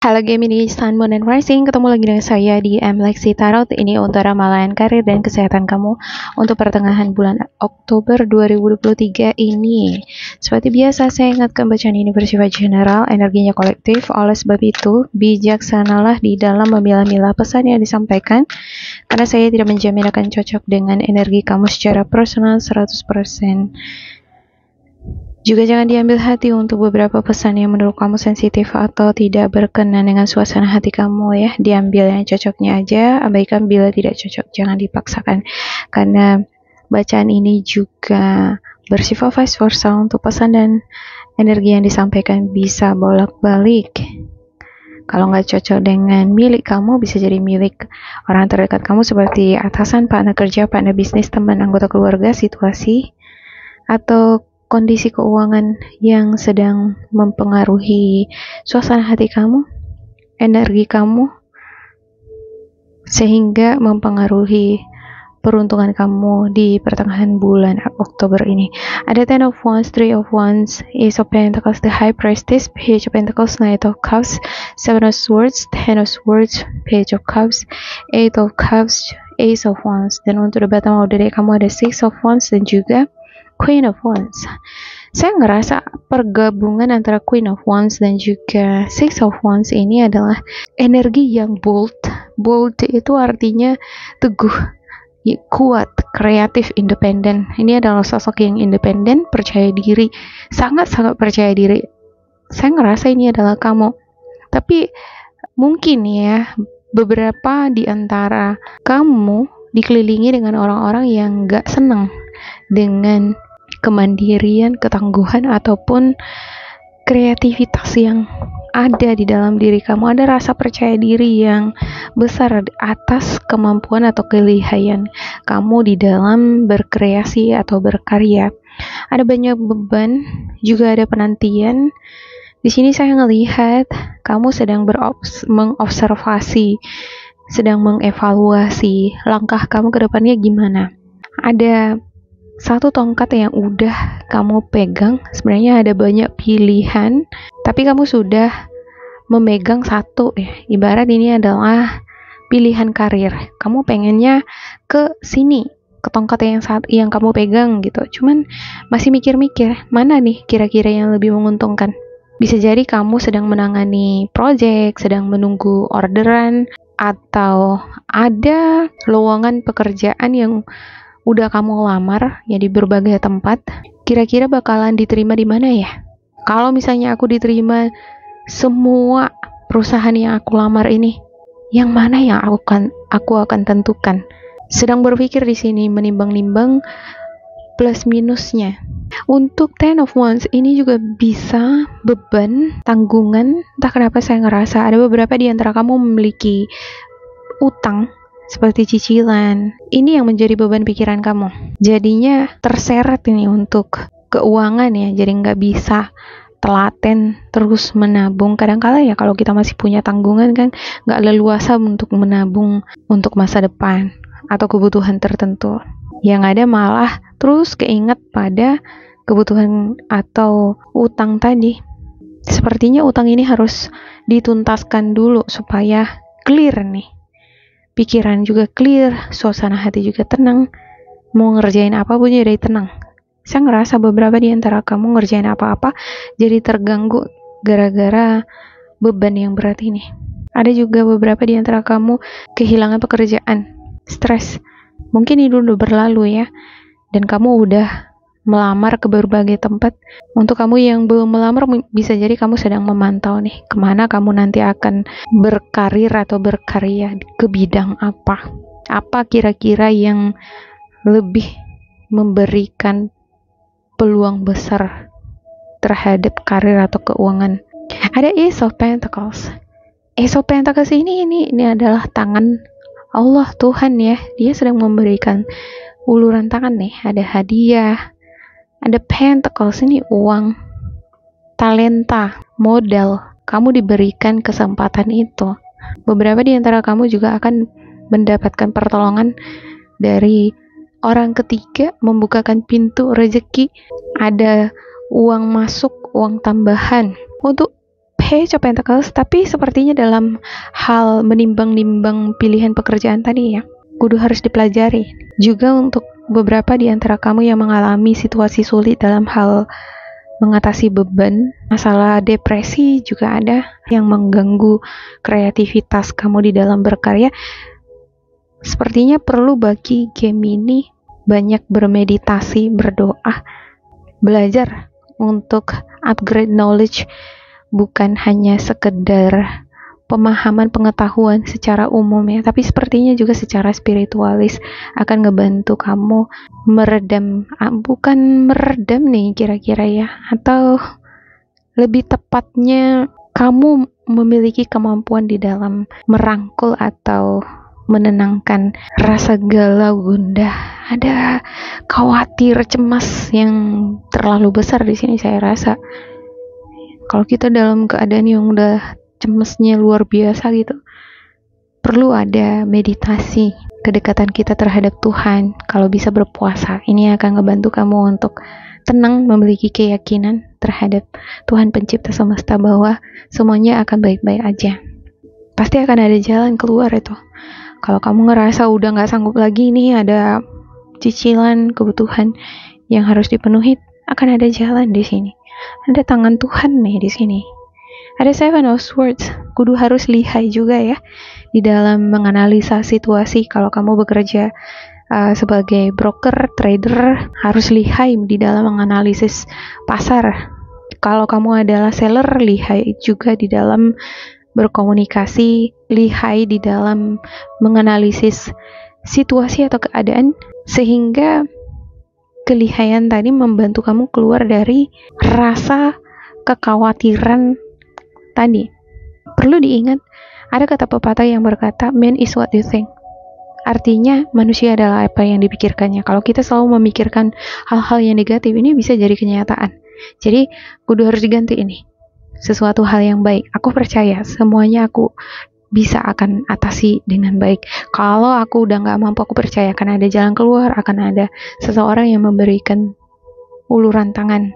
Halo Gemini, Sun, Moon, and Rising. Ketemu lagi dengan saya di Lexi Tarot. Ini untuk ramalan karir dan kesehatan kamu untuk pertengahan bulan Oktober 2023 ini. Seperti biasa, saya ingatkan bacaan ini bersifat general, energinya kolektif. Oleh sebab itu, bijaksanalah di dalam memilah-milah pesan yang disampaikan, karena saya tidak menjamin akan cocok dengan energi kamu secara personal 100%. Juga jangan diambil hati untuk beberapa pesan yang menurut kamu sensitif atau tidak berkenan dengan suasana hati kamu ya. Diambil yang cocoknya aja, abaikan bila tidak cocok. Jangan dipaksakan. Karena bacaan ini juga bersifat vice versa untuk pesan dan energi yang disampaikan bisa bolak-balik. Kalau nggak cocok dengan milik kamu, bisa jadi milik orang terdekat kamu seperti atasan, partner kerja, partner bisnis, teman, anggota keluarga, situasi, atau kondisi keuangan yang sedang mempengaruhi suasana hati kamu, energi kamu, sehingga mempengaruhi peruntungan kamu di pertengahan bulan Oktober ini. Ada Ten of Wands, Three of Wands, Ace of Pentacles, the High Priestess, Page of Pentacles, Knight of Cups, Seven of Swords, Ten of Swords, Page of Cups, Eight of Cups, Ace of Wands. Dan untuk the bottom of the deck kamu ada Six of Wands dan juga Queen of Wands. Saya ngerasa pergabungan antara Queen of Wands dan juga Six of Wands ini adalah energi yang bold. Bold itu artinya teguh, kuat, kreatif, independen. Ini adalah sosok yang independen, percaya diri, sangat-sangat percaya diri. Saya ngerasa ini adalah kamu. Tapi mungkin ya, beberapa di antara kamu dikelilingi dengan orang-orang yang gak senang dengan kemandirian, ketangguhan, ataupun kreativitas yang ada di dalam diri kamu. Ada rasa percaya diri yang besar atas kemampuan atau kelihayan kamu di dalam berkreasi atau berkarya. Ada banyak beban, juga ada penantian. Di sini saya ngelihat kamu sedang mengobservasi, sedang mengevaluasi langkah kamu ke depannya gimana. Ada satu tongkat yang udah kamu pegang. Sebenarnya ada banyak pilihan, tapi kamu sudah memegang satu ya. Ibarat ini adalah pilihan karir. Kamu pengennya ke sini, ke tongkat yang kamu pegang gitu. Cuman masih mikir-mikir, mana nih kira-kira yang lebih menguntungkan. Bisa jadi kamu sedang menangani project, sedang menunggu orderan, atau ada lowongan pekerjaan yang udah kamu lamar ya di berbagai tempat. Kira-kira bakalan diterima di mana ya? Kalau misalnya aku diterima semua perusahaan yang aku lamar ini, yang mana yang aku akan tentukan. Sedang berpikir di sini, menimbang-nimbang plus minusnya. Untuk Ten of Wands ini juga bisa beban, tanggungan. Entah kenapa saya ngerasa ada beberapa di antara kamu memiliki utang seperti cicilan. Ini yang menjadi beban pikiran kamu. Jadinya terseret ini untuk keuangan ya. Jadi nggak bisa telaten terus menabung. Kadang-kala ya kalau kita masih punya tanggungan kan nggak leluasa untuk menabung untuk masa depan atau kebutuhan tertentu. Yang ada malah terus keinget pada kebutuhan atau utang tadi. Sepertinya utang ini harus dituntaskan dulu supaya clear nih. Pikiran juga clear, suasana hati juga tenang. Mau ngerjain apapun jadi tenang. Saya ngerasa beberapa di antara kamu ngerjain apa-apa jadi terganggu gara-gara beban yang berat ini. Ada juga beberapa di antara kamu kehilangan pekerjaan, stres. Mungkin ini udah berlalu ya, dan kamu udah melamar ke berbagai tempat. Untuk kamu yang belum melamar, bisa jadi kamu sedang memantau nih, kemana kamu nanti akan berkarir atau berkarya, ke bidang apa. Apa kira-kira yang lebih memberikan peluang besar terhadap karir atau keuangan. Ada Ace of Pentacles. Ace of Pentacles ini adalah tangan Allah, Tuhan ya. Dia sedang memberikan uluran tangan nih. Ada hadiah, ada Pentacles, ini uang, talenta, modal. Kamu diberikan kesempatan itu. Beberapa di antara kamu juga akan mendapatkan pertolongan dari orang ketiga, membukakan pintu rezeki. Ada uang masuk, uang tambahan. Untuk Page of Pentacles, tapi sepertinya dalam hal menimbang-nimbang pilihan pekerjaan tadi ya, kudu harus dipelajari. Juga untuk beberapa di antara kamu yang mengalami situasi sulit dalam hal mengatasi beban, masalah depresi juga ada yang mengganggu kreativitas kamu di dalam berkarya. Sepertinya perlu bagi Gemini banyak bermeditasi, berdoa, belajar untuk upgrade knowledge, bukan hanya sekedar pemahaman pengetahuan secara umum ya, tapi sepertinya juga secara spiritualis akan ngebantu kamu meredam, bukan meredam nih kira-kira ya, atau lebih tepatnya kamu memiliki kemampuan di dalam merangkul atau menenangkan rasa galau, gundah, ada khawatir, cemas yang terlalu besar di sini. Saya rasa kalau kita dalam keadaan yang udah cemesnya luar biasa gitu, perlu ada meditasi, kedekatan kita terhadap Tuhan. Kalau bisa berpuasa, ini akan ngebantu kamu untuk tenang, memiliki keyakinan terhadap Tuhan pencipta semesta bahwa semuanya akan baik-baik aja. Pasti akan ada jalan keluar itu. Kalau kamu ngerasa udah gak sanggup lagi nih, ada cicilan kebutuhan yang harus dipenuhi, akan ada jalan di sini. Ada tangan Tuhan nih di sini. Ada Seven of Swords, kudu harus lihai juga ya di dalam menganalisa situasi. Kalau kamu bekerja sebagai broker, trader, harus lihai di dalam menganalisis pasar. Kalau kamu adalah seller, lihai juga di dalam berkomunikasi, lihai di dalam menganalisis situasi atau keadaan, sehingga kelihayan tadi membantu kamu keluar dari rasa kekhawatiran tadi. Perlu diingat, ada kata pepatah yang berkata, man is what you think. Artinya, manusia adalah apa yang dipikirkannya. Kalau kita selalu memikirkan hal-hal yang negatif, ini bisa jadi kenyataan. Jadi, kudu harus diganti ini. Sesuatu hal yang baik. Aku percaya, semuanya aku bisa akan atasi dengan baik. Kalau aku udah gak mampu, aku percaya akan ada jalan keluar, akan ada seseorang yang memberikan uluran tangan.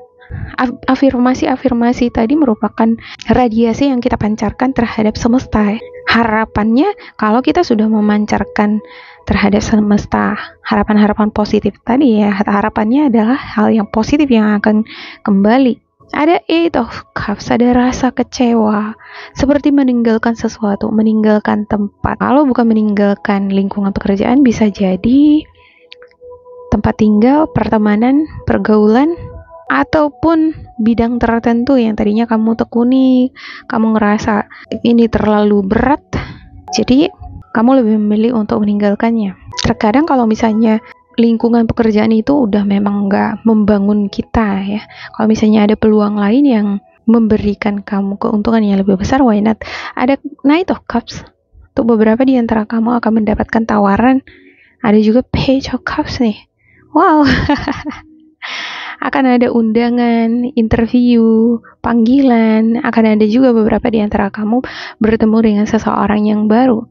Afirmasi tadi merupakan radiasi yang kita pancarkan terhadap semesta. Harapannya, kalau kita sudah memancarkan terhadap semesta harapan-harapan positif tadi ya, harapannya adalah hal yang positif yang akan kembali. Ada Eight of Cups, ada rasa kecewa, seperti meninggalkan sesuatu, meninggalkan tempat. Kalau bukan meninggalkan lingkungan pekerjaan, bisa jadi tempat tinggal, pertemanan, pergaulan, ataupun bidang tertentu yang tadinya kamu tekuni, kamu ngerasa ini terlalu berat, jadi kamu lebih memilih untuk meninggalkannya. Terkadang kalau misalnya lingkungan pekerjaan itu udah memang nggak membangun kita ya, kalau misalnya ada peluang lain yang memberikan kamu keuntungan yang lebih besar, why not? Ada Knight of Cups, untuk beberapa di antara kamu akan mendapatkan tawaran. Ada juga Page of Cups nih, wow. Akan ada undangan, interview, panggilan, akan ada juga beberapa di antara kamu bertemu dengan seseorang yang baru.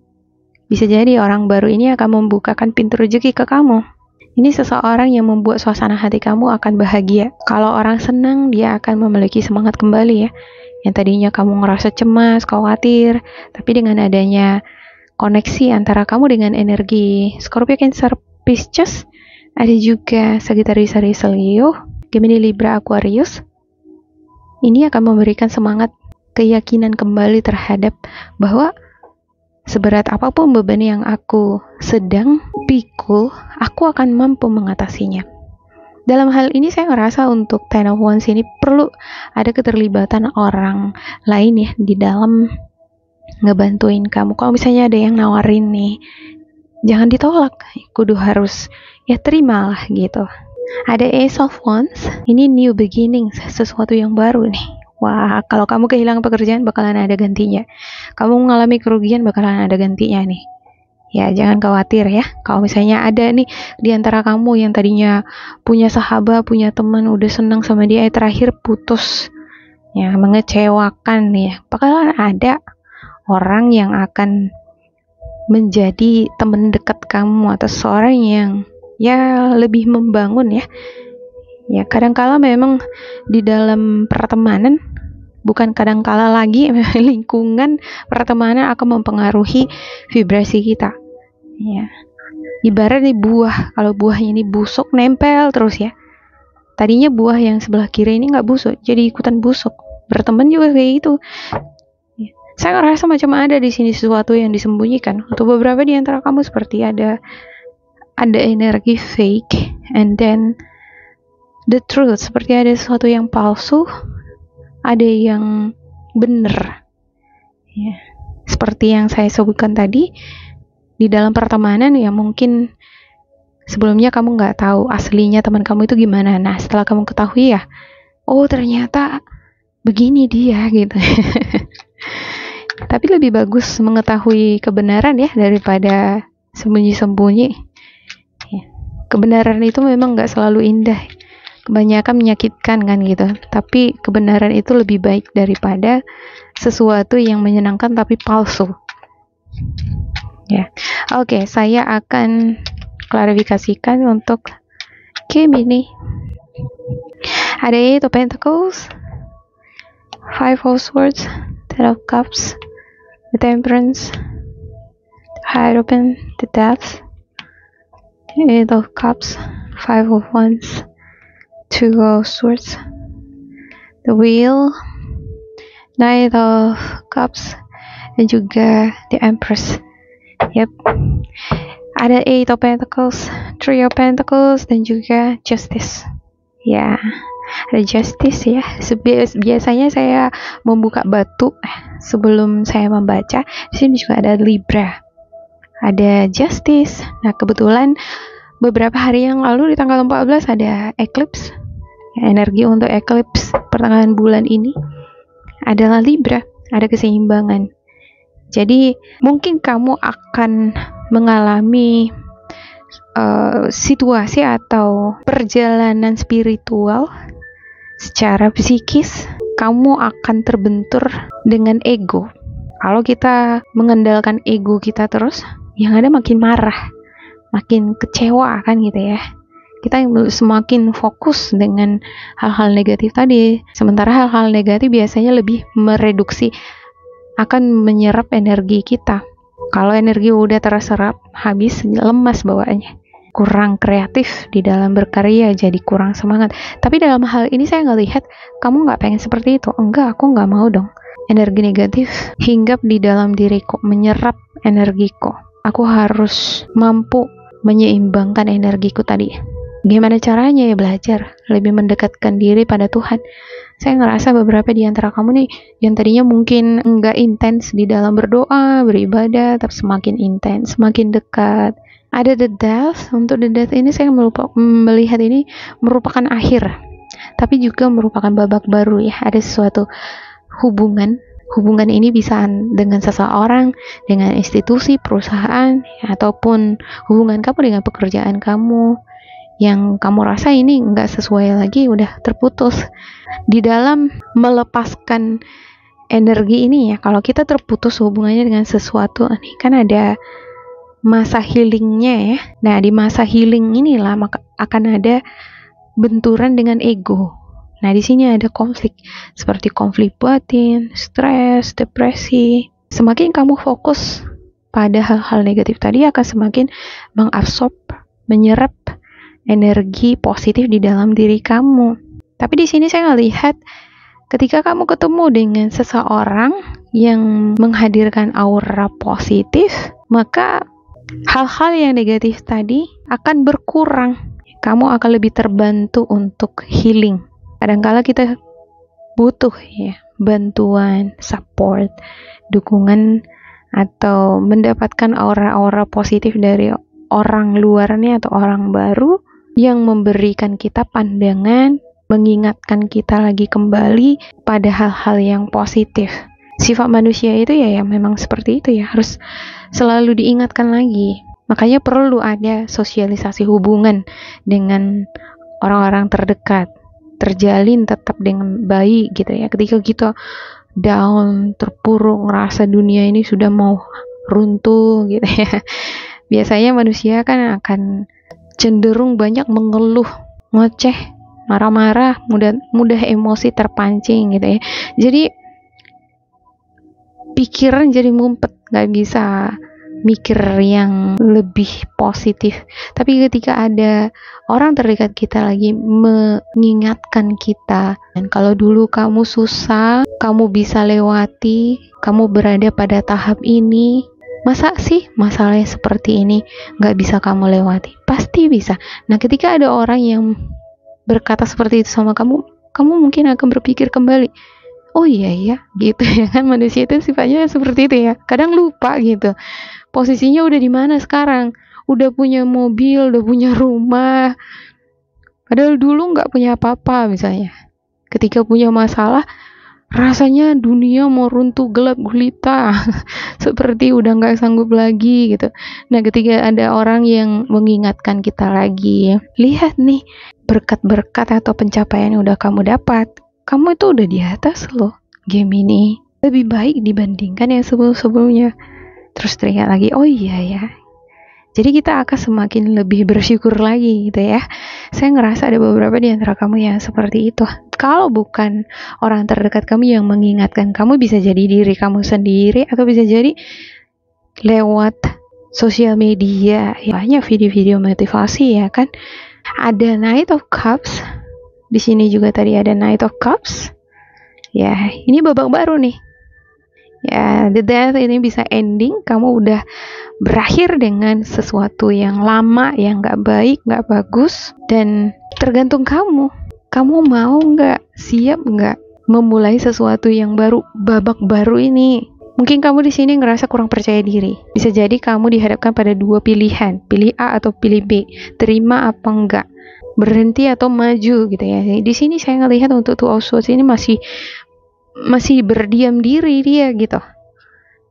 Bisa jadi orang baru ini akan membukakan pintu rezeki ke kamu. Ini seseorang yang membuat suasana hati kamu akan bahagia. Kalau orang senang, dia akan memiliki semangat kembali ya. Yang tadinya kamu ngerasa cemas, khawatir, tapi dengan adanya koneksi antara kamu dengan energi Scorpio, Cancer, Pisces, ada juga Sagittarius, Aries, Leo, Gemini, Libra, Aquarius. Ini akan memberikan semangat, keyakinan kembali terhadap bahwa seberat apapun beban yang aku sedang pikul, aku akan mampu mengatasinya. Dalam hal ini saya ngerasa untuk Ten of Wands ini perlu ada keterlibatan orang lain ya di dalam ngebantuin kamu. Kalau misalnya ada yang nawarin nih, jangan ditolak, kudu harus ya terimalah gitu. Ada Ace of Wands, ini new beginnings, sesuatu yang baru nih. Wah, kalau kamu kehilangan pekerjaan bakalan ada gantinya. Kamu mengalami kerugian bakalan ada gantinya nih. Ya, jangan khawatir ya. Kalau misalnya ada nih di antara kamu yang tadinya punya sahabat, punya teman, udah senang sama dia, terakhir putus. Ya, mengecewakan nih ya. Bakalan ada orang yang akan menjadi teman dekat kamu atau seorang yang ya lebih membangun ya. Ya kadangkala memang di dalam pertemanan Bukan kadangkala lagi lingkungan pertemanan akan mempengaruhi vibrasi kita. Ya. Ibarat nih buah, kalau buahnya ini busuk nempel terus ya. Tadinya buah yang sebelah kiri ini nggak busuk, jadi ikutan busuk. Berteman juga kayak gitu. Ya. Saya ngerasa macam ada di sini sesuatu yang disembunyikan. Untuk beberapa di antara kamu seperti ada energi fake, and then the truth, seperti ada sesuatu yang palsu, ada yang benar. Ya. Seperti yang saya sebutkan tadi, di dalam pertemanan ya mungkin sebelumnya kamu nggak tahu aslinya teman kamu itu gimana. Nah, setelah kamu ketahui ya, oh ternyata begini dia gitu. Tapi lebih bagus mengetahui kebenaran ya daripada sembunyi-sembunyi. Ya. Kebenaran itu memang nggak selalu indah. Kebanyakan menyakitkan kan gitu. Tapi kebenaran itu lebih baik daripada sesuatu yang menyenangkan tapi palsu. Ya. Oke, saya akan klarifikasikan untuk game ini. Ada 8 of Pentacles, 5 of Swords, 10 of Cups, the Temperance, the Hierophant, the Death, 8 of Cups, 5 of Wands, 2 of Swords, the Wheel, Knight of Cups, dan juga the Empress. Yep. Ada 8 of Pentacles, 3 of Pentacles, dan juga Justice. Ya, ada Justice ya. Biasanya saya membuka batu sebelum saya membaca. Di sini juga ada Libra. Ada Justice. Nah, kebetulan beberapa hari yang lalu di tanggal 14 ada Eclipse. Ya, energi untuk Eclipse pertengahan bulan ini adalah Libra. Ada keseimbangan. Jadi, mungkin kamu akan mengalami situasi atau perjalanan spiritual secara psikis. Kamu akan terbentur dengan ego. Kalau kita mengendalikan ego kita terus, yang ada makin marah, makin kecewa kan gitu ya. Kita semakin fokus dengan hal-hal negatif tadi. Sementara hal-hal negatif biasanya lebih mereduksi, akan menyerap energi kita. Kalau energi udah terserap, habis, lemas bawaannya. Kurang kreatif di dalam berkarya, jadi kurang semangat. Tapi dalam hal ini saya ngelihat, kamu nggak pengen seperti itu. Enggak, aku nggak mau dong. Energi negatif hinggap di dalam diriku, menyerap energiku. Aku harus mampu menyeimbangkan energiku tadi. Gimana caranya ya? Belajar, lebih mendekatkan diri pada Tuhan. Saya ngerasa beberapa di antara kamu nih yang tadinya mungkin enggak intens di dalam berdoa, beribadah, tapi semakin intens, semakin dekat. Ada the death. Untuk the death ini saya melihat ini merupakan akhir, tapi juga merupakan babak baru ya. Ada sesuatu hubungan ini bisa dengan seseorang, dengan institusi, perusahaan, ya, ataupun hubungan kamu dengan pekerjaan kamu yang kamu rasa ini nggak sesuai lagi, udah terputus. Di dalam melepaskan energi ini ya, kalau kita terputus hubungannya dengan sesuatu nih, kan ada masa healingnya ya. Nah, di masa healing inilah maka akan ada benturan dengan ego. Nah, di sini ada konflik, seperti konflik batin, stres, depresi. Semakin kamu fokus pada hal-hal negatif tadi, akan semakin mengabsorb, menyerap energi positif di dalam diri kamu. Tapi di sini saya ngelihat ketika kamu ketemu dengan seseorang yang menghadirkan aura positif, maka hal-hal yang negatif tadi akan berkurang. Kamu akan lebih terbantu untuk healing. Kadang-kala kita butuh ya bantuan, support, dukungan, atau mendapatkan aura-aura positif dari orang luar nih atau orang baru yang memberikan kita pandangan, mengingatkan kita lagi kembali pada hal-hal yang positif. Sifat manusia itu ya memang seperti itu ya, harus selalu diingatkan lagi. Makanya perlu ada sosialisasi hubungan dengan orang-orang terdekat, terjalin tetap dengan baik gitu ya. Ketika kita down, terpuruk, ngerasa dunia ini sudah mau runtuh gitu ya, biasanya manusia kan akan cenderung banyak mengeluh, ngoceh, marah-marah, mudah emosi terpancing gitu ya. Jadi pikiran jadi ngumpet, nggak bisa mikir yang lebih positif. Tapi ketika ada orang terdekat kita lagi mengingatkan kita, dan kalau dulu kamu susah, kamu bisa lewati, kamu berada pada tahap ini, masa sih masalahnya seperti ini nggak bisa kamu lewati? Pasti bisa. Nah, ketika ada orang yang berkata seperti itu sama kamu, kamu mungkin akan berpikir kembali, oh iya ya, gitu ya kan, manusia itu sifatnya seperti itu ya. Kadang lupa gitu. Posisinya udah di mana sekarang? Udah punya mobil, udah punya rumah. Padahal dulu nggak punya apa-apa misalnya. Ketika punya masalah, rasanya dunia mau runtuh gelap gulita. Seperti udah nggak sanggup lagi gitu. Nah, ketika ada orang yang mengingatkan kita lagi, lihat nih, berkat-berkat atau pencapaian yang udah kamu dapat. Kamu itu udah di atas loh. Game ini lebih baik dibandingkan yang sebelum-sebelumnya. Terus teringat lagi, oh iya ya. Jadi kita akan semakin lebih bersyukur lagi gitu ya. Saya ngerasa ada beberapa di antara kamu yang seperti itu. Kalau bukan orang terdekat kamu yang mengingatkan kamu, bisa jadi diri kamu sendiri, atau bisa jadi lewat sosial media. Banyak video-video motivasi ya kan. Ada Knight of Cups. Di sini juga tadi ada Knight of Cups. Ya, ini babak baru nih. Ya, the death ini bisa ending, kamu udah berakhir dengan sesuatu yang lama, yang gak baik, gak bagus, dan tergantung kamu. Kamu mau gak, siap gak memulai sesuatu yang baru, babak baru ini? Mungkin kamu di sini ngerasa kurang percaya diri. Bisa jadi kamu dihadapkan pada dua pilihan, pilih A atau pilih B, terima apa enggak, berhenti atau maju gitu ya. Di sini saya ngelihat untuk Two of Swords ini masih berdiam diri dia gitu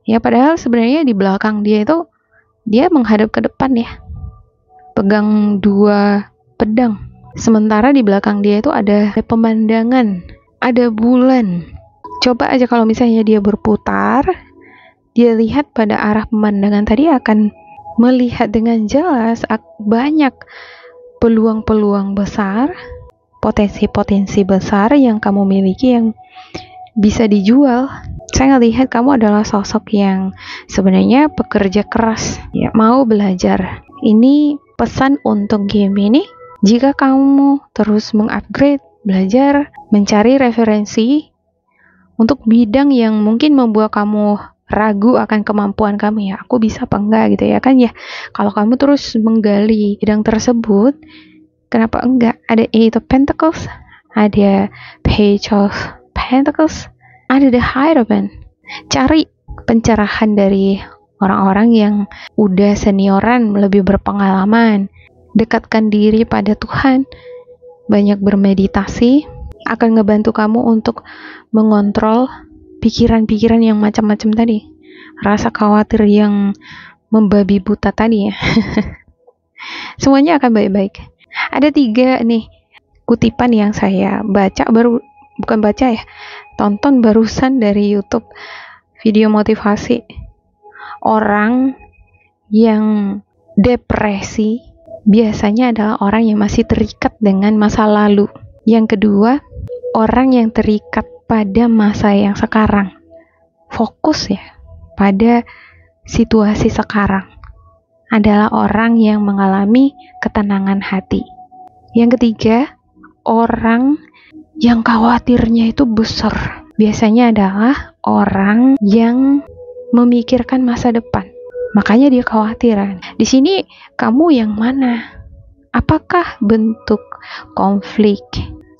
ya, padahal sebenarnya di belakang dia itu dia menghadap ke depan ya, pegang dua pedang, sementara di belakang dia itu ada pemandangan, ada bulan. Coba aja kalau misalnya dia berputar, dia lihat pada arah pemandangan tadi, akan melihat dengan jelas banyak peluang-peluang besar, potensi-potensi besar yang kamu miliki yang bisa dijual. Saya ngelihat kamu adalah sosok yang sebenarnya pekerja keras ya, mau belajar. Ini pesan untuk game ini. Jika kamu terus mengupgrade, belajar, mencari referensi untuk bidang yang mungkin membuat kamu ragu akan kemampuan kamu, ya aku bisa apa enggak gitu ya kan ya. Kalau kamu terus menggali bidang tersebut, kenapa enggak? Ada Eight of Pentacles, ada Page of Pentacles, ada the Hierophant. Cari pencerahan dari orang-orang yang udah senioran, lebih berpengalaman. Dekatkan diri pada Tuhan, banyak bermeditasi, akan ngebantu kamu untuk mengontrol pikiran-pikiran yang macam-macam tadi, rasa khawatir yang membabi buta tadi ya. Semuanya akan baik-baik. Ada 3 nih kutipan yang saya tonton barusan dari YouTube, video motivasi. Orang yang depresi biasanya adalah orang yang masih terikat dengan masa lalu. Yang kedua, orang yang terikat pada masa yang sekarang, fokus ya pada situasi sekarang, adalah orang yang mengalami ketenangan hati. Yang ketiga, orang yang khawatirnya itu besar, biasanya adalah orang yang memikirkan masa depan, makanya dia khawatiran. Di sini kamu yang mana? Apakah bentuk konflik,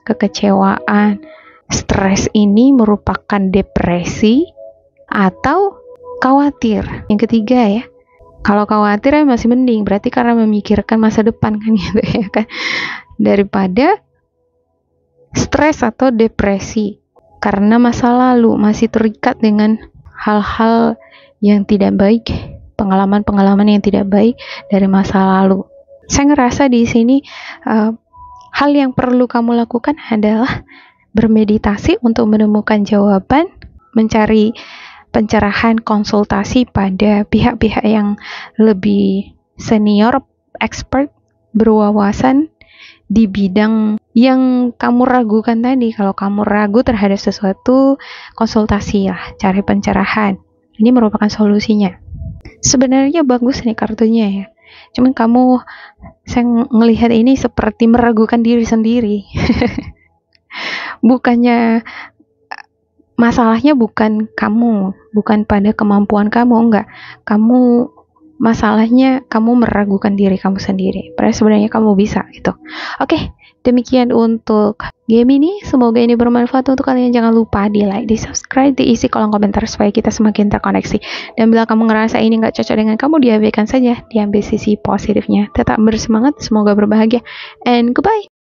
kekecewaan, stres ini merupakan depresi atau khawatir? Yang ketiga ya, kalau khawatir ya masih mending, berarti karena memikirkan masa depan kan gitu ya kan, daripada stres atau depresi karena masa lalu, masih terikat dengan hal-hal yang tidak baik, pengalaman-pengalaman yang tidak baik dari masa lalu. Saya ngerasa di sini hal yang perlu kamu lakukan adalah bermeditasi untuk menemukan jawaban, mencari pencerahan, konsultasi pada pihak-pihak yang lebih senior, expert, berwawasan di bidang yang kamu ragukan tadi. Kalau kamu ragu terhadap sesuatu, konsultasi lah, cari pencerahan. Ini merupakan solusinya. Sebenarnya bagus nih kartunya ya. Cuman saya ngelihat ini seperti meragukan diri sendiri. Bukannya masalahnya bukan kamu, bukan pada kemampuan kamu, enggak. Masalahnya kamu meragukan diri kamu sendiri. Padahal sebenarnya kamu bisa gitu. Oke, demikian untuk game ini. Semoga ini bermanfaat untuk kalian. Jangan lupa di like, di subscribe, diisi kolom komentar supaya kita semakin terkoneksi. Dan bila kamu ngerasa ini nggak cocok dengan kamu, diabaikan saja. Diambil sisi positifnya. Tetap bersemangat, semoga berbahagia. And goodbye.